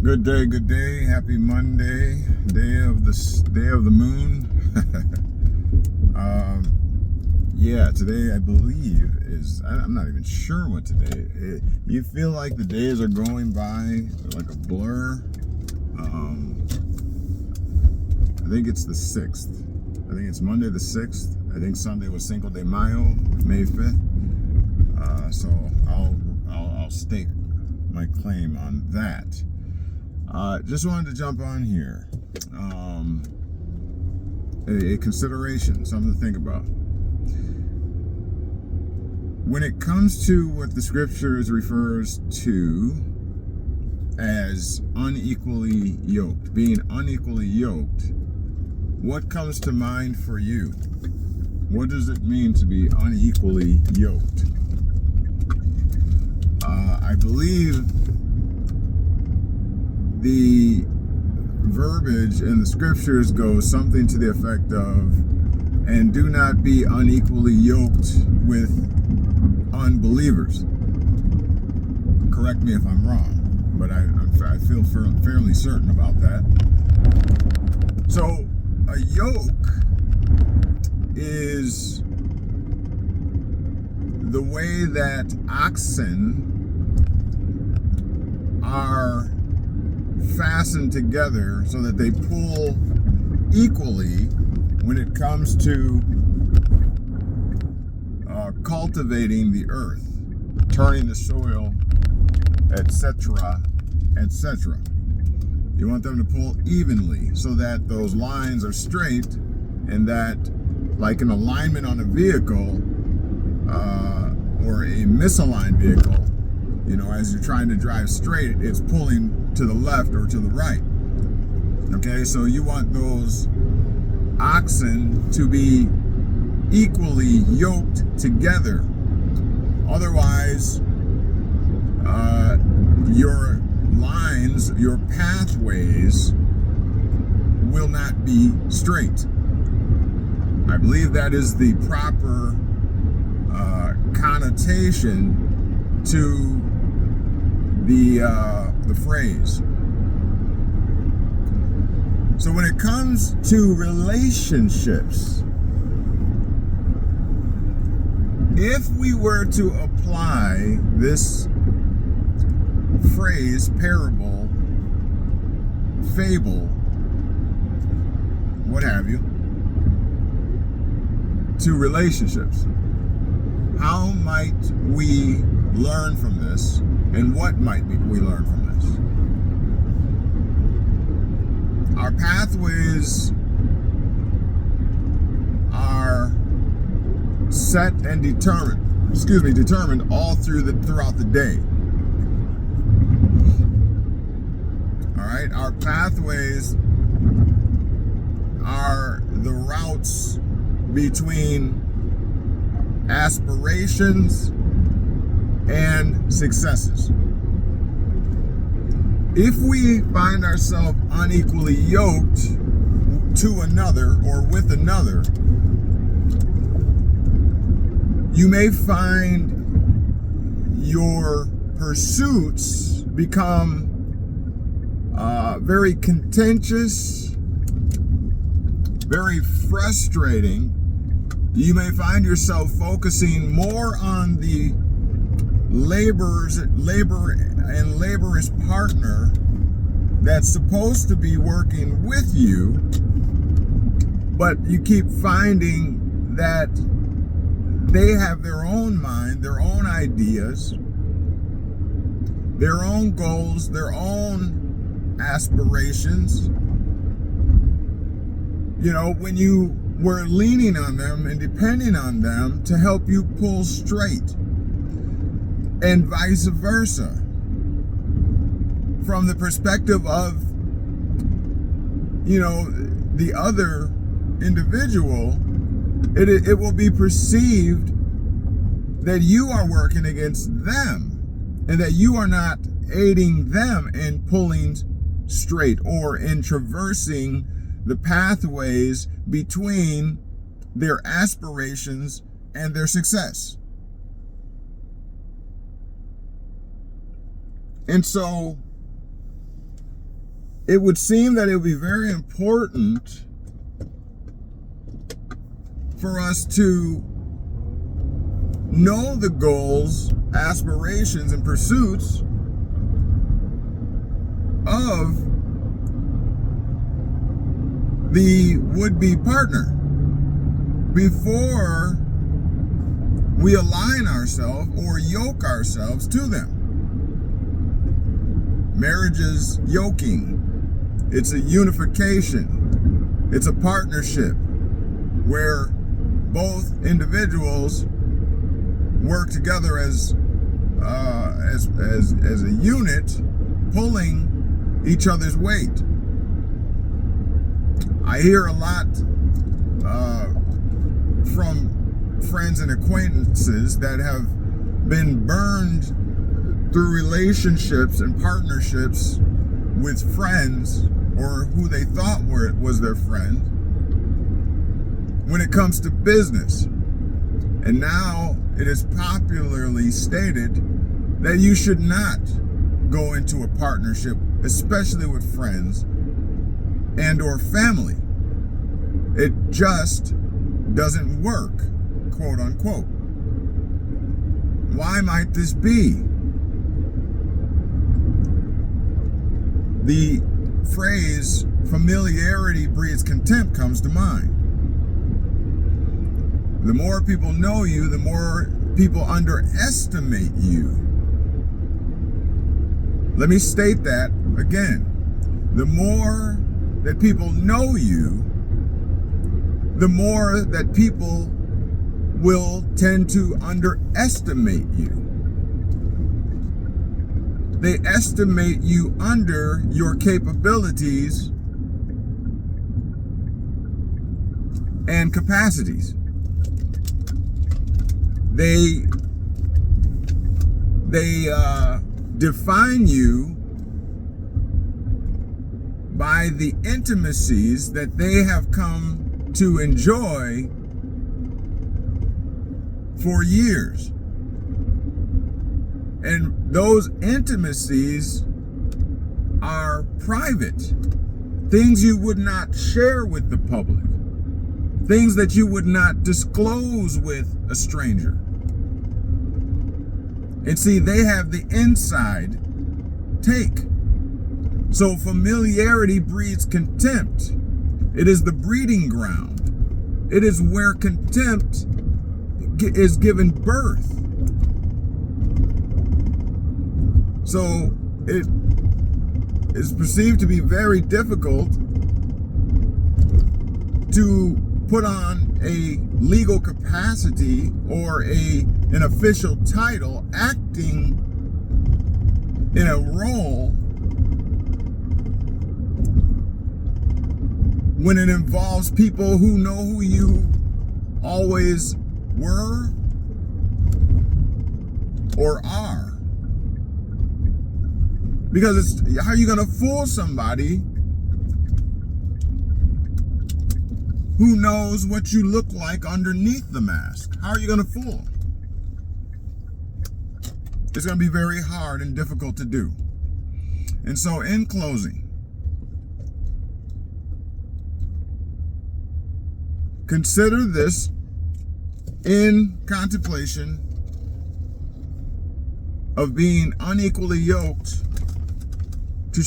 Good day, good day. Happy Monday, day of the moon. Today I believe I'm not even sure what today. You feel like the days are going by like a blur. I think it's the 6th. I think it's Monday the 6th. I think Sunday was Cinco de Mayo, May 5th. So I'll stake my claim on that. Just wanted to jump on here. A consideration, something to think about. When it comes to what the scriptures refers to as unequally yoked, being unequally yoked, what comes to mind for you? What does it mean to be unequally yoked? I believe the verbiage in the scriptures goes something to the effect of, and do not be unequally yoked with unbelievers. Correct me if I'm wrong, but I feel fairly certain about that. So a yoke is the way that oxen are fastened together so that they pull equally when it comes to cultivating the earth, turning the soil, etc., etc. You want them to pull evenly so that those lines are straight, and that, like an alignment on a vehicle or a misaligned vehicle, as you're trying to drive straight, it's pulling to the left or to the right. Okay, so you want those oxen to be equally yoked together. Otherwise, your lines, your pathways will not be straight. I believe that is the proper connotation to the phrase. So when it comes to relationships, if we were to apply this phrase, parable, fable, what have you, to relationships, how might we learn from this, and what might we learn from this? Our pathways are set and determined all throughout the day. All right, our pathways are the routes between aspirations and successes. If we find ourselves unequally yoked to another or with another, you may find your pursuits become very contentious, very frustrating. You may find yourself focusing more on the labor and laborious partner that's supposed to be working with you, but you keep finding that they have their own mind, their own ideas, their own goals, their own aspirations. When you were leaning on them and depending on them to help you pull straight, and vice versa. From the perspective of, the other individual, it will be perceived that you are working against them and that you are not aiding them in pulling straight or in traversing the pathways between their aspirations and their success. And so it would seem that it would be very important for us to know the goals, aspirations, and pursuits of the would-be partner before we align ourselves or yoke ourselves to them. Marriage is yoking. It's a unification. It's a partnership where both individuals work together as a unit, pulling each other's weight. I hear a lot from friends and acquaintances that have been burned through relationships and partnerships with friends or who they thought was their friend when it comes to business. And now it is popularly stated that you should not go into a partnership, especially with friends and or family. It just doesn't work, quote unquote. Why might this be? The phrase familiarity breeds contempt comes to mind. The more people know you, the more people underestimate you. Let me state that again. The more that people know you, the more that people will tend to underestimate you. They estimate you under your capabilities and capacities. They define you by the intimacies that they have come to enjoy for years. And those intimacies are private. Things you would not share with the public. Things that you would not disclose with a stranger. And see, they have the inside take. So familiarity breeds contempt. It is the breeding ground. It is where contempt is given birth. So it is perceived to be very difficult to put on a legal capacity or an official title, acting in a role when it involves people who know who you always were or are. Because how are you going to fool somebody who knows what you look like underneath the mask? How are you going to fool them? It's going to be very hard and difficult to do. And so in closing, consider this in contemplation of being unequally yoked to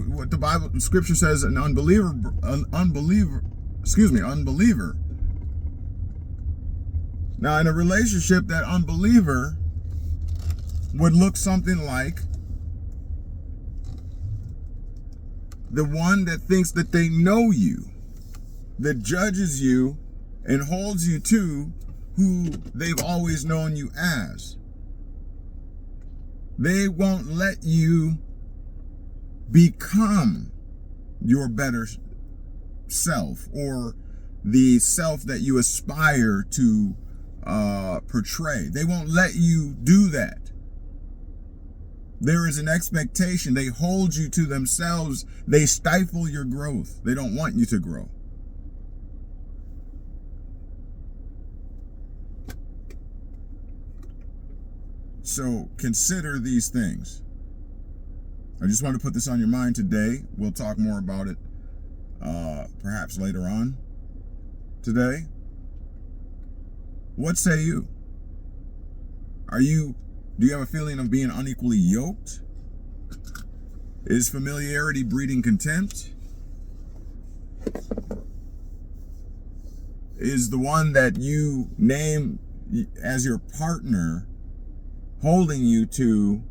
what the Bible, Scripture says, an unbeliever. Now, in a relationship, that unbeliever would look something like the one that thinks that they know you, that judges you and holds you to who they've always known you as. They won't let you become your better self or the self that you aspire to portray. They won't let you do that. There is an expectation. They hold you to themselves. They stifle your growth. They don't want you to grow. So consider these things. I just wanted to put this on your mind today. We'll talk more about it perhaps later on today. What say you? Do you have a feeling of being unequally yoked? Is familiarity breeding contempt? Is the one that you name as your partner holding you to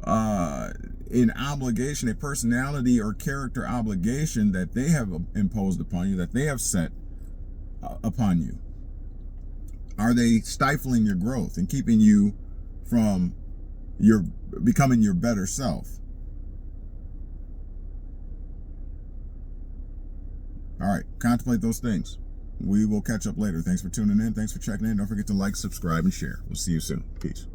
an obligation, a personality or character obligation that they have imposed upon you, that they have set upon you? Are they stifling your growth and keeping you from becoming your better self? All right, contemplate those things. We will catch up later. Thanks for tuning in. Thanks for checking in. Don't forget to like, subscribe, and share. We'll see you soon. Peace.